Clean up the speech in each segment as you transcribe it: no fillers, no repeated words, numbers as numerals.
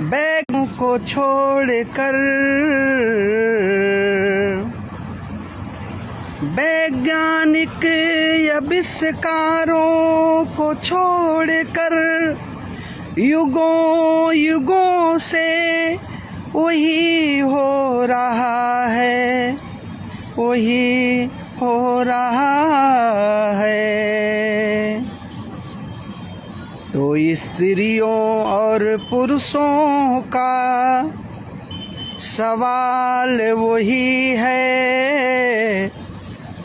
बैगों को छोड़कर वैज्ञानिक आविष्कारों को छोड़कर युगों युगों से वही हो रहा है, वही हो रहा है। तो स्त्रियों और पुरुषों का सवाल वही है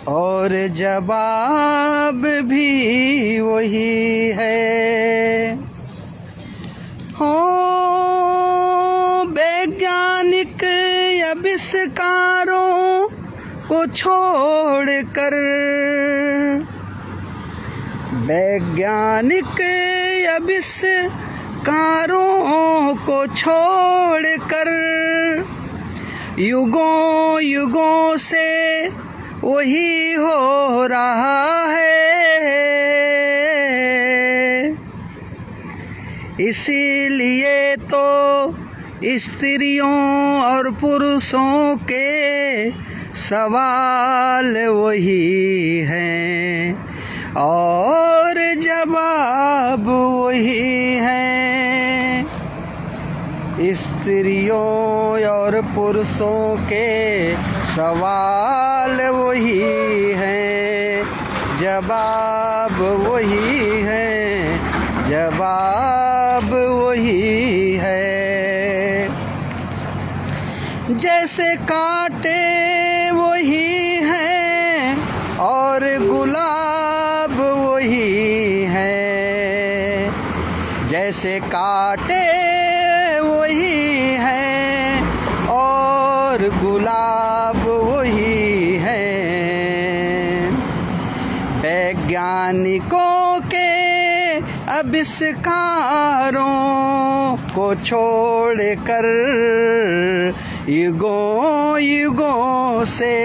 और जवाब भी वही है। हो वैज्ञानिक आविष्कारों को छोड़कर, वैज्ञानिक आविष्कारों को छोड़कर युगों युगों से वही हो रहा है। इसीलिए तो स्त्रियों और पुरुषों के सवाल वही हैं और जवाब वही है। स्त्रियों और पुरुषों के सवाल वही हैं, जवाब वही है, जवाब वही है। जैसे कांटे वही हैं और गुलाब वही हैं, जैसे कांटे वही हैं और गुलाब वही हैं। वैज्ञानिकों के आविष्कारों को छोड़कर युगों युगों से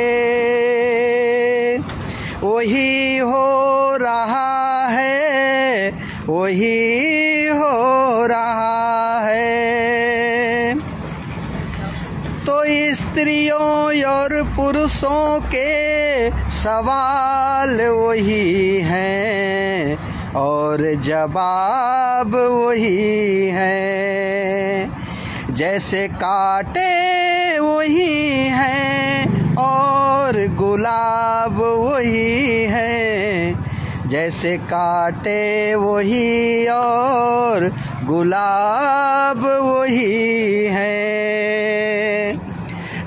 वही हो रहा है, वही हो रहा है। तो स्त्रियों और पुरुषों के सवाल वही हैं और जवाब वही है। जैसे कांटे वही हैं और गुलाब वही हैं, जैसे कांटे वही और गुलाब वही हैं।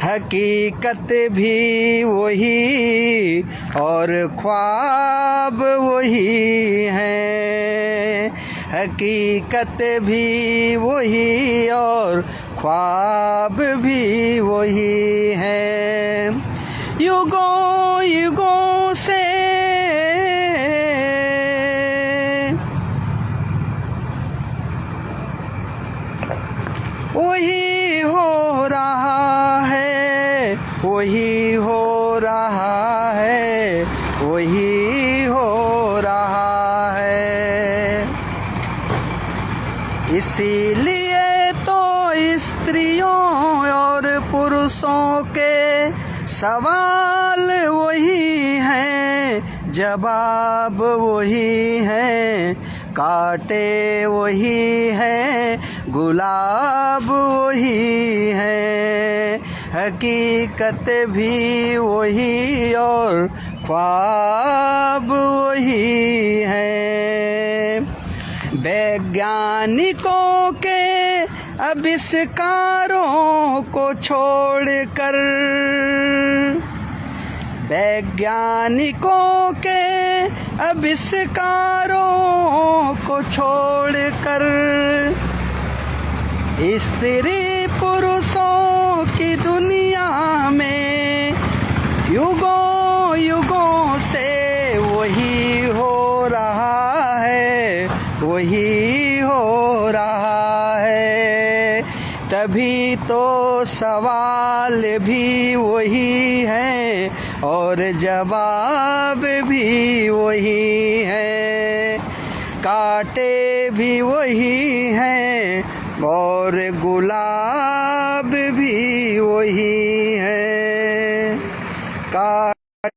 हकीकत भी वही और ख्वाब वही हैं, हकीकत भी वही और ख्वाब भी वही हैं। युगों युगों से वही हो रहा है, वही हो रहा है, वही हो रहा है। इसीलिए तो स्त्रियों और पुरुषों के सवाल वही हैं, जवाब वही हैं। कांटे वही हैं, गुलाब वही हैं, हकीकत भी वही और ख्वाब वही हैं। वैज्ञानिकों के आविष्कारों को छोड़कर, वैज्ञानिकों के आविष्कारों को छोड़कर स्त्री पुरुषों की दुनिया में युगों युगों से वही हो रहा है, वही हो रहा है। तभी तो सवाल भी वही है और जवाब भी वही है। कांटे भी वही हैं, और गुलाब भी वही है।